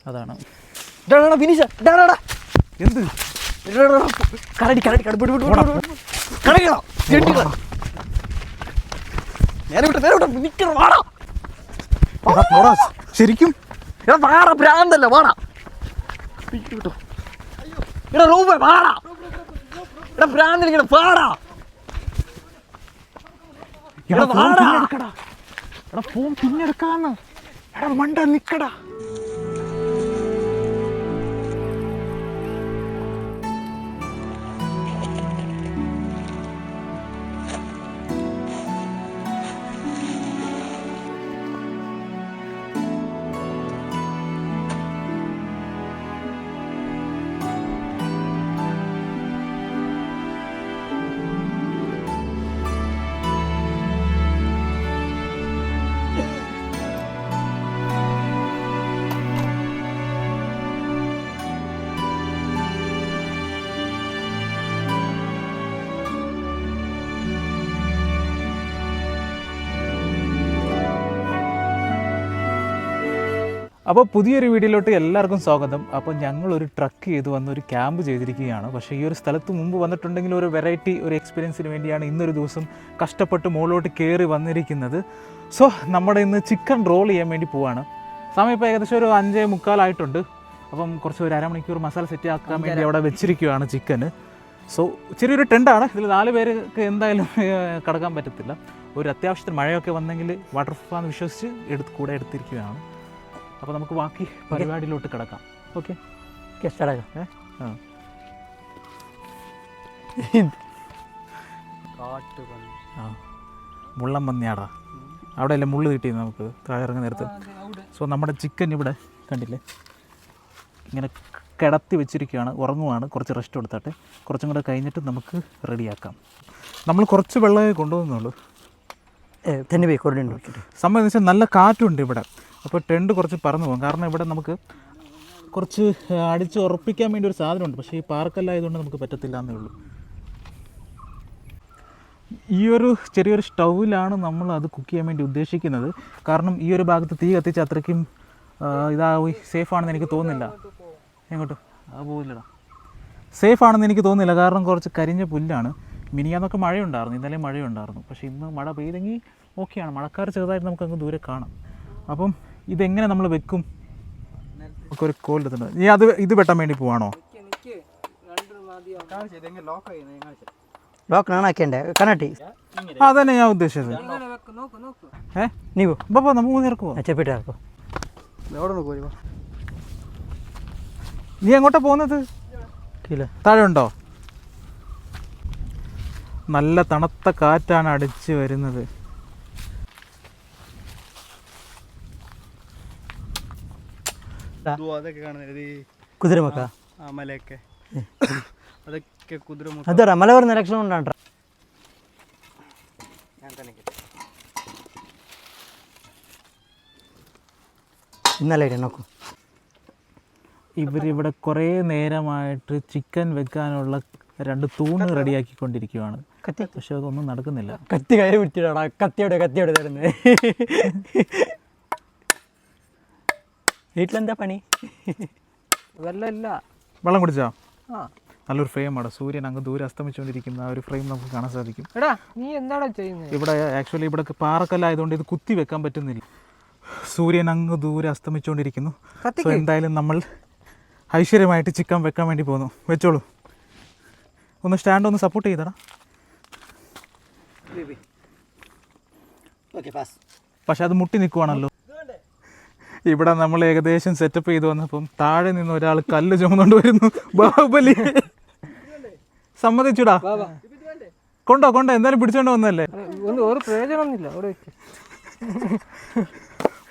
അതാണ്. എന്ത് ശരിക്കും ഭ്രാന്തല്ല വാടാ ഭ്രാന്തലിങ്ങനെ പാടാ ഫോൺ പിന്നെടുക്കാന്ന് എടാ മണ്ട നിക്കടാ. അപ്പോൾ പുതിയൊരു വീഡിയോയിലോട്ട് എല്ലാവർക്കും സ്വാഗതം. അപ്പോൾ ഞങ്ങളൊരു ട്രക്ക് ചെയ്ത് വന്ന് ഒരു ക്യാമ്പ് ചെയ്തിരിക്കുകയാണ്. പക്ഷേ ഈ ഒരു സ്ഥലത്ത് മുമ്പ് വന്നിട്ടുണ്ടെങ്കിൽ ഒരു വെറൈറ്റി ഒരു എക്സ്പീരിയൻസിന് വേണ്ടിയാണ് ഇന്നൊരു ദിവസം കഷ്ടപ്പെട്ട് മുകളിലോട്ട് കയറി വന്നിരിക്കുന്നത്. സോ നമ്മുടെ ഇന്ന് ചിക്കൻ റോൾ ചെയ്യാൻ വേണ്ടി പോവാണ്. സമയം ഇപ്പോൾ ഏകദേശം ഒരു 5:45 അപ്പം കുറച്ച് ഒരു അരമണിക്കൂർ മസാല സെറ്റ് ആക്കാൻ വേണ്ടി അവിടെ വെച്ചിരിക്കുകയാണ് ചിക്കന്. സോ ചെറിയൊരു ടെൻഡാണ്. ഇതിൽ 4 പേർക്ക് എന്തായാലും കടക്കാൻ പറ്റത്തില്ല. ഒരു അത്യാവശ്യത്തിന് മഴയൊക്കെ വന്നെങ്കിൽ വാട്ടർപ്രൂഫാന്ന് വിശ്വസിച്ച് കൂടെ എടുത്തിരിക്കുകയാണ്. അപ്പോൾ നമുക്ക് ബാക്കി പരിപാടിയിലോട്ട് കിടക്കാം. ഓക്കെ മുള്ളം പന്നിയാടാ അവിടെ അല്ലേ മുള്ളു കിട്ടിയത് നമുക്ക് താഴെ ഇറങ്ങുന്ന നേരത്ത്. സോ നമ്മുടെ ചിക്കൻ ഇവിടെ കണ്ടില്ലേ ഇങ്ങനെ കിടത്തി വെച്ചിരിക്കുകയാണ്, ഉറങ്ങുവാണ്. കുറച്ച് റെസ്റ്റ് കൊടുത്താട്ടെ, കുറച്ചും കൂടെ കഴിഞ്ഞിട്ട് നമുക്ക് റെഡിയാക്കാം. നമ്മൾ കുറച്ച് വെള്ളമേ കൊണ്ടുപോകുന്നുള്ളൂ. സംഭവം എന്ന് വെച്ചാൽ നല്ല കാറ്റുണ്ട് ഇവിടെ. അപ്പോൾ ടെൻറ്റ് കുറച്ച് പറന്നു പോകും. കാരണം ഇവിടെ നമുക്ക് കുറച്ച് അടിച്ച് ഉറപ്പിക്കാൻ വേണ്ടി ഒരു സാധനമുണ്ട്. പക്ഷേ ഈ പാറക്കല്ലായതുകൊണ്ട് നമുക്ക് പറ്റത്തില്ല എന്നേ ഉള്ളൂ. ഈ ഒരു ചെറിയൊരു സ്റ്റൗവിലാണ് നമ്മൾ അത് കുക്ക് ചെയ്യാൻ വേണ്ടി ഉദ്ദേശിക്കുന്നത്. കാരണം ഈ ഒരു ഭാഗത്ത് തീ കത്തിച്ച് അത്രയ്ക്കും സേഫാണെന്ന് എനിക്ക് തോന്നുന്നില്ല. എങ്ങോട്ടും അത് പോകില്ലടാ, സേഫാണെന്ന് എനിക്ക് തോന്നുന്നില്ല. കാരണം കുറച്ച് കരിഞ്ഞ പുല്ലാണ്. മിനിയാന്നൊക്കെ മഴയുണ്ടായിരുന്നു, ഇന്നലെ മഴയുണ്ടായിരുന്നു. പക്ഷേ ഇന്ന് മഴ പെയ്തെങ്കിൽ ഓക്കെയാണ്. മഴക്കാർ ചെറുതായിട്ട് നമുക്കങ്ങ് ദൂരെ കാണാം. അപ്പം ഇതെങ്ങനെ നമ്മൾ വെക്കും? നമുക്കൊരു കോലെടുത്തുണ്ട്. നീ ഇത് വെട്ടാൻ വേണ്ടി പോവാണോ? അതന്നെ ഞാൻ ഉദ്ദേശിച്ചത്. നമുക്ക് ഇറക്കുമോ? നീ എങ്ങോട്ടാ പോകുന്നത്? താഴെ ഉണ്ടോ? നല്ല തണുത്ത കാറ്റാണ് അടിച്ച് വരുന്നത്. കുതിരമക്ക മലയൊക്കെ അതൊക്കെ കുതിരമുഖ അതാ മല വരുന്ന ലക്ഷണം ഉണ്ടാ. ഇന്നലെ നോക്കൂ, ഇവരിവിടെ കുറേ നേരമായിട്ട് ചിക്കൻ വെക്കാനുള്ള 2 തൂണ് റെഡിയാക്കിക്കൊണ്ടിരിക്കുകയാണ്. പക്ഷെ അതൊന്നും നടക്കുന്നില്ല. കത്തി കയ്യിൽ പിടിച്ചിടാ. കത്തിയോടെ തരുന്നത്. വീട്ടിലെന്താ പണി? വെള്ളമില്ല. വെള്ളം കുടിച്ചോ? നല്ലൊരു ഫ്രെയിമാണ്. സൂര്യൻ അങ്ങ് ദൂരെ അസ്തമിച്ചുകൊണ്ടിരിക്കുന്ന ആ ഒരു ഫ്രെയിം നമുക്ക് കാണാൻ സാധിക്കും. എടാ നീ എന്താണ് ചെയ്യുന്നത്? ഇവിടെ ആക്ച്വലി ഇവിടെ പാറക്കല്ലായതുകൊണ്ട് ഇത് കുത്തി വെക്കാൻ പറ്റുന്നില്ല. സൂര്യൻ അങ്ങ് ദൂരെ അസ്തമിച്ചുകൊണ്ടിരിക്കുന്നു. സോ എന്തായാലും നമ്മൾ ഐശ്വര്യമായിട്ട് ചിക്കൻ വെക്കാൻ വേണ്ടി പോകുന്നു. വെച്ചോളൂ. ഒന്ന് സ്റ്റാൻഡ് ഒന്ന് സപ്പോർട്ട് ചെയ്തടാ. പക്ഷെ അത് മുട്ടി നിൽക്കുവാണല്ലോ. ഇവിടെ നമ്മൾ ഏകദേശം സെറ്റപ്പ് ചെയ്ത് വന്നപ്പം താഴെ നിന്ന് ഒരാൾ കല്ല് ചുമന്നുകൊണ്ട് വരുന്നു. ബാഹുബലി സമ്മതിച്ചുടാ. കൊണ്ടോ എന്തായാലും പിടിച്ചോണ്ട് വന്നല്ലേ. ഒരു പ്രയോജനമൊന്നുമില്ല.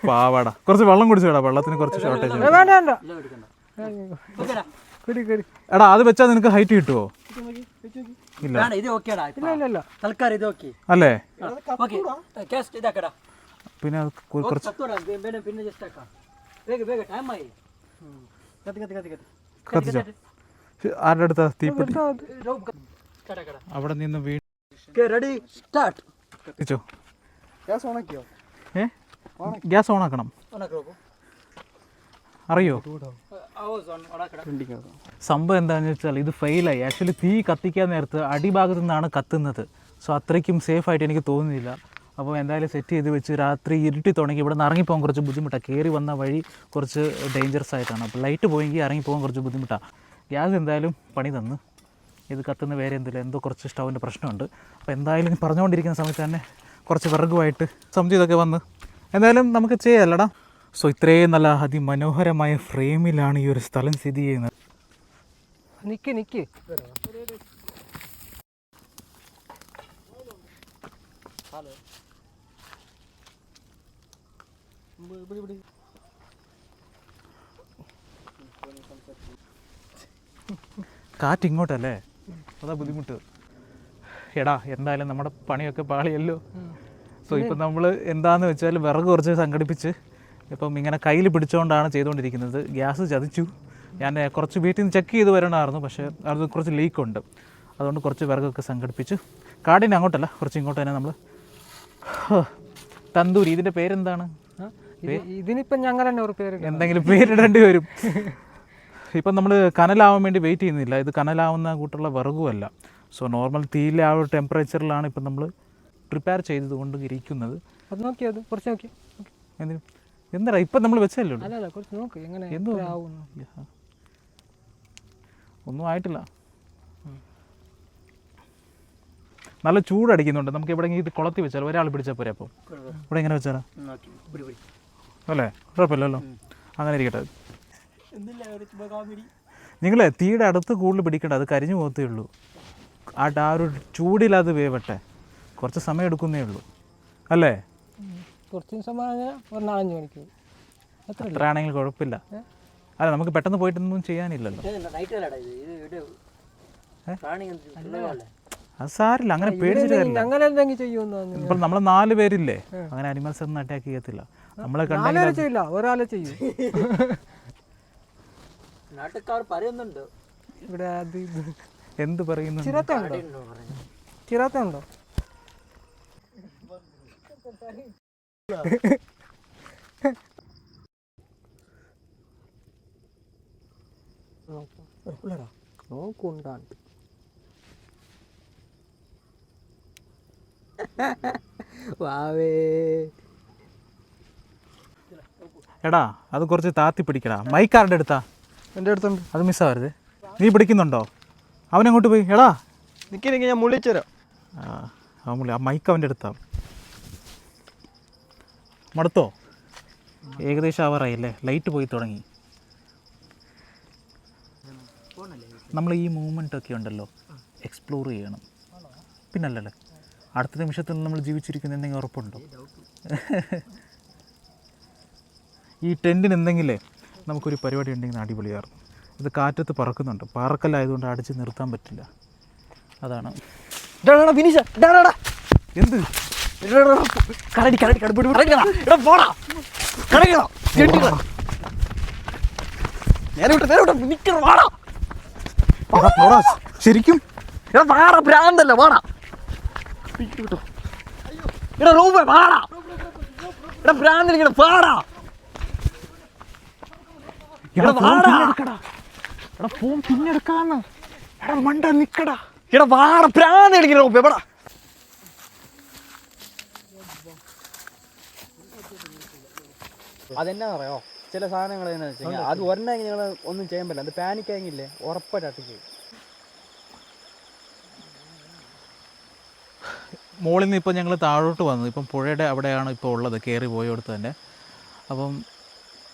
പാവാടാ. കുറച്ച് വെള്ളം കുടിച്ചോടാ. വെള്ളത്തിന് കുറച്ച് ഷോർട്ടേജ്. എടാ അത് വെച്ചാൽ നിനക്ക് ഹൈറ്റ് കിട്ടുമോ? ഇല്ല അല്ലേ? പിന്നെ കുറച്ച് കത്തിച്ചോ. ആരുടെ അടുത്താ തീപ്പെട്ടി? അവിടെ നിന്ന് കത്തിച്ചോ. ഗ്യാസ് ഓണാക്കണം. അറിയോ? സംഭവം എന്താണെന്ന് വെച്ചാൽ ഇത് ഫെയിലായി. ആക്ച്വലി തീ കത്തിക്കാൻ നേരത്ത് അടിഭാഗത്തു നിന്നാണ് കത്തുന്നത്. സോ അത്രയ്ക്കും സേഫായിട്ട് എനിക്ക് തോന്നുന്നില്ല. അപ്പോൾ എന്തായാലും സെറ്റ് ചെയ്ത് വെച്ച് രാത്രി ഇരുട്ടി തുടങ്ങി ഇവിടെ നിന്ന് ഇറങ്ങിപ്പോകാൻ കുറച്ച് ബുദ്ധിമുട്ടാണ്. കയറി വന്ന വഴി കുറച്ച് ഡേഞ്ചറസ് ആയിട്ടാണ്. അപ്പോൾ ലൈറ്റ് പോയെങ്കിൽ ഇറങ്ങിപ്പോകാൻ കുറച്ച് ബുദ്ധിമുട്ടാണ്. ഗ്യാസ് എന്തായാലും പണി തന്നു. ഇത് കത്തുന്ന വേറെ എന്തോ കുറച്ച് സ്റ്റൗവിൻ്റെ പ്രശ്നമുണ്ട്. അപ്പോൾ എന്തായാലും പറഞ്ഞുകൊണ്ടിരിക്കുന്ന സമയത്ത് തന്നെ കുറച്ച് വിറകുമായിട്ട് സംജിതൊക്കെ വന്ന് എന്തായാലും നമുക്ക് ചെയ്യാമല്ലടാ. സോ ഇത്രയും നല്ല അതിമനോഹരമായ ഫ്രെയിമിലാണ് ഈ ഒരു സ്ഥലം സ്ഥിതി ചെയ്യുന്നത്. നിക്ക് കാറ്റ് ഇങ്ങോട്ടല്ലേ, അതാ ബുദ്ധിമുട്ട്. എടാ എന്തായാലും നമ്മുടെ പണിയൊക്കെ പാളിയല്ലോ. സോ ഇപ്പം നമ്മൾ എന്താണെന്ന് വെച്ചാൽ വിറക് കുറച്ച് സംഘടിപ്പിച്ച് ഇപ്പം ഇങ്ങനെ കയ്യിൽ പിടിച്ചുകൊണ്ടാണ് ചെയ്തുകൊണ്ടിരിക്കുന്നത്. ഗ്യാസ് ചതിച്ചു. ഞാൻ കുറച്ച് വീട്ടിൽ നിന്ന് ചെക്ക് ചെയ്ത് വരണമായിരുന്നു, പക്ഷേ അത് കുറച്ച് ലീക്കുണ്ട്. അതുകൊണ്ട് കുറച്ച് വിറകൊക്കെ സംഘടിപ്പിച്ച് കാടിൻ്റെ അങ്ങോട്ടല്ല, കുറച്ച് ഇങ്ങോട്ട് തന്നെ നമ്മൾ തന്തൂരി. ഇതിൻ്റെ പേരെന്താണ്? ഇതിനിപ്പം ഞങ്ങൾ തന്നെ ഒരു പേര് എന്തെങ്കിലും പേരിടേണ്ടി വരും. ഇപ്പം നമ്മൾ കനലാവാൻ വേണ്ടി വെയിറ്റ് ചെയ്യുന്നില്ല. ഇത് കനലാവുന്ന കൂട്ടുള്ള വിറകുമല്ല. സോ നോർമൽ തീയിലെ ആ ഒരു ടെമ്പറേച്ചറിലാണ് ഇപ്പം നമ്മൾ പ്രിപ്പയർ ചെയ്തതുകൊണ്ട് ഇരിക്കുന്നത്. അത് നോക്കിയത് കുറച്ച് നോക്കി. എന്തിനും എന്താ ഇപ്പം നമ്മൾ വെച്ചല്ലേ ഉള്ളൂ. അല്ല കുറച്ച് നോക്ക് എങ്ങനെ എന്തോ ആവുന്നു. ഒന്നും ആയിട്ടില്ല. നല്ല ചൂടടിക്കുന്നുണ്ട്. നമുക്ക് എവിടെയെങ്കിലും ഇത് കുളത്തി വെച്ചാൽ ഒരാൾ പിടിച്ചാൽ പോരെ. അപ്പോൾ ഇവിടെ എങ്ങനെ വെച്ചാലോ അല്ലേ? കുഴപ്പമില്ലല്ലോ. അങ്ങനെ ഇരിക്കട്ടെ. നിങ്ങൾ തീയുടെ അടുത്ത് കൂടുതൽ പിടിക്കണ്ട, അത് കരിഞ്ഞു പോകത്തേ ഉള്ളൂ. ആ ഒരു ചൂടിലത് വേവട്ടെ. കുറച്ച് സമയം എടുക്കുന്നേ ഉള്ളൂ അല്ലേ? കുറച്ച് സമയം ഒരു 4-5 മണിക്കൂർ അത്ര ആണെങ്കിൽ കുഴപ്പമില്ല. അല്ല നമുക്ക് പെട്ടെന്ന് പോയിട്ടൊന്നും ചെയ്യാനില്ലല്ലോ. അത് സാരില്ല, അങ്ങനെ പേടിച്ചിട്ട് കാര്യമില്ല. ഇപ്പോൾ നമ്മൾ 4 പേരില്ലേ, അങ്ങനെ അനിമൽസ് ഒന്നും അറ്റാക്ക് ചെയ്യത്തില്ല. നമ്മളെ കണ്ടില്ല, ഒരാളെ ചെയ്യും. നാട്ടുകാർ പറയുന്നുണ്ട് ഇവിടെ അത് എന്ത് പറയുന്നു? ചിരത്തുണ്ടോ? നോക്കുണ്ടാണ്ട് വാവേ. എടാ അത് കുറച്ച് താത്തി പിടിക്കടാ. മൈക്കാരുടെ അടുത്താ? എൻ്റെ അടുത്തുണ്ട്. അത് മിസ്സാവരുത്. നീ പിടിക്കുന്നുണ്ടോ? അവനെങ്ങോട്ട് പോയി? എടാ നിൽക്കി ഞാൻ മുള്ളിച്ചുതരാം. ആ മൈക്ക് അവൻ്റെ അടുത്താ. മടുത്തോ? ഏകദേശം ആവാറായില്ലേ? ലൈറ്റ് പോയി തുടങ്ങി. നമ്മൾ ഈ മൂവ്മെൻറ്റൊക്കെ ഉണ്ടല്ലോ എക്സ്പ്ലോർ ചെയ്യണം. പിന്നല്ലല്ലേ, അടുത്ത നിമിഷത്തിൽ നമ്മൾ ജീവിച്ചിരിക്കുന്ന എന്തെങ്കിലും ഉറപ്പുണ്ടോ? ഈ ടെൻറ്റിന് എന്തെങ്കിലേ നമുക്കൊരു പരിപാടി ഉണ്ടെങ്കിൽ അടിപൊളിയായിരുന്നു. ഇത് കാറ്റത്ത് പറക്കുന്നുണ്ട്. പാറക്കല്ലായതുകൊണ്ട് അടിച്ച് നിർത്താൻ പറ്റില്ല. അതാണ് എന്ത് ശരിക്കും ഭ്രാന്തല്ല വാടാ. എടാ റൂപ വാടാ. എടാ ഭ്രാന്തലിങ്ങനെ പാടാ. ഫോൺ പിന്നെടുക്കാന്ന്. എടാ മണ്ട നിക്കടാ. എടാ വാട ഭ്രാന്ത് കളിക്കുന്ന റൂപ എവിടാ? അതെന്നാ പറയോ, ചില സാധനങ്ങൾ എന്താ വെച്ച് കഴിഞ്ഞാൽ അത് ഒരെണ്ണമെങ്കിൽ ഞങ്ങൾ ഒന്നും ചെയ്യാൻ പറ്റില്ല. അത് പാനിക്കായെങ്കിലേ ഉറപ്പായിട്ട് അട്ടിക്ക്. മുകളിൽ നിന്ന് ഇപ്പോൾ ഞങ്ങൾ താഴോട്ട് വന്നു. ഇപ്പം പുഴയുടെ അവിടെയാണ് ഇപ്പോൾ ഉള്ളത്, കയറി പോയോടത്ത് തന്നെ. അപ്പം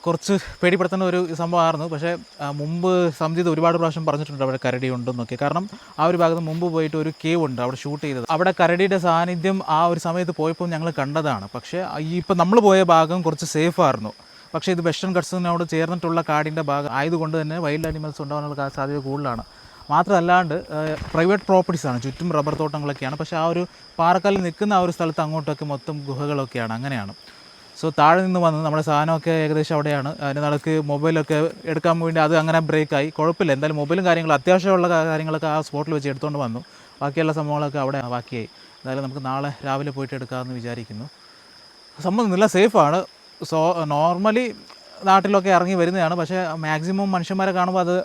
കുറച്ച് പേടിപ്പെടുത്തുന്ന ഒരു സംഭവമായിരുന്നു. പക്ഷേ മുമ്പ് സംജിത് ഒരുപാട് പ്രാവശ്യം പറഞ്ഞിട്ടുണ്ട് അവിടെ കരടി ഉണ്ടെന്നൊക്കെ. കാരണം ആ ഒരു ഭാഗത്ത് മുമ്പ് പോയിട്ട് ഒരു കേവ് ഉണ്ട് അവിടെ ഷൂട്ട് ചെയ്തത്. അവിടെ കരടിയുടെ സാന്നിധ്യം ആ ഒരു സമയത്ത് പോയപ്പോൾ ഞങ്ങൾ കണ്ടതാണ്. പക്ഷേ ഇപ്പം നമ്മൾ പോയ ഭാഗം കുറച്ച് സേഫായിരുന്നു. പക്ഷേ ഇത് വെസ്റ്റേൺ ഗട്ട്സിനോട് ചേർന്നിട്ടുള്ള കാടിൻ്റെ ഭാഗം ആയതുകൊണ്ട് തന്നെ വൈൽഡ് ആനിമൽസ് ഉണ്ടാകാനുള്ള സാധ്യത കൂടുതലാണ്. മാത്രമല്ലാണ്ട് പ്രൈവറ്റ് പ്രോപ്പർട്ടീസാണ്, ചുറ്റും റബ്ബർ തോട്ടങ്ങളൊക്കെയാണ്. പക്ഷേ ആ ഒരു പാറക്കല്ലിൽ നിൽക്കുന്ന ആ ഒരു സ്ഥലത്ത് അങ്ങോട്ടൊക്കെ മൊത്തം ഗുഹകളൊക്കെയാണ്. അങ്ങനെയാണ്. സോ താഴെ നിന്ന് വന്ന് നമ്മുടെ സാധനമൊക്കെ ഏകദേശം അവിടെയാണ്. അതിന് നടക്ക് മൊബൈലൊക്കെ എടുക്കാൻ വേണ്ടി അത് അങ്ങനെ ബ്രേക്കായി. കുഴപ്പമില്ല, എന്തായാലും മൊബൈലും കാര്യങ്ങളും അത്യാവശ്യമുള്ള കാര്യങ്ങളൊക്കെ ആ സ്പോട്ടിൽ വെച്ച് എടുത്തുകൊണ്ട് വന്നു. ബാക്കിയുള്ള സംഭവങ്ങളൊക്കെ അവിടെ ബാക്കിയായി. എന്തായാലും നമുക്ക് നാളെ രാവിലെ പോയിട്ട് എടുക്കാമെന്ന് വിചാരിക്കുന്നു. സംഭവം നല്ല സേഫാണ്. സോ നോർമലി നാട്ടിലൊക്കെ ഇറങ്ങി വരുന്നതാണ്. പക്ഷേ മാക്സിമം മനുഷ്യന്മാരെ കാണുമ്പോൾ അത്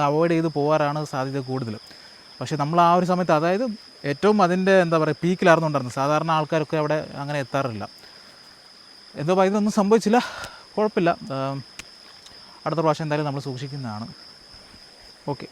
അവോയ്ഡ് ചെയ്ത് പോകാറാണ് സാധ്യത കൂടുതൽ. പക്ഷേ നമ്മൾ ആ ഒരു സമയത്ത്, അതായത് ഏറ്റവും അതിൻ്റെ എന്താ പറയുക പീക്കിലായിരുന്നുണ്ടായിരുന്നു. സാധാരണ ആൾക്കാരൊക്കെ അവിടെ അങ്ങനെ എത്താറില്ല. എന്തോ ഇതൊന്നും സംഭവിച്ചില്ല, കുഴപ്പമില്ല. അടുത്ത പ്രാവശ്യം എന്തായാലും നമ്മൾ സൂക്ഷിക്കുന്നതാണ്. ഓക്കെ.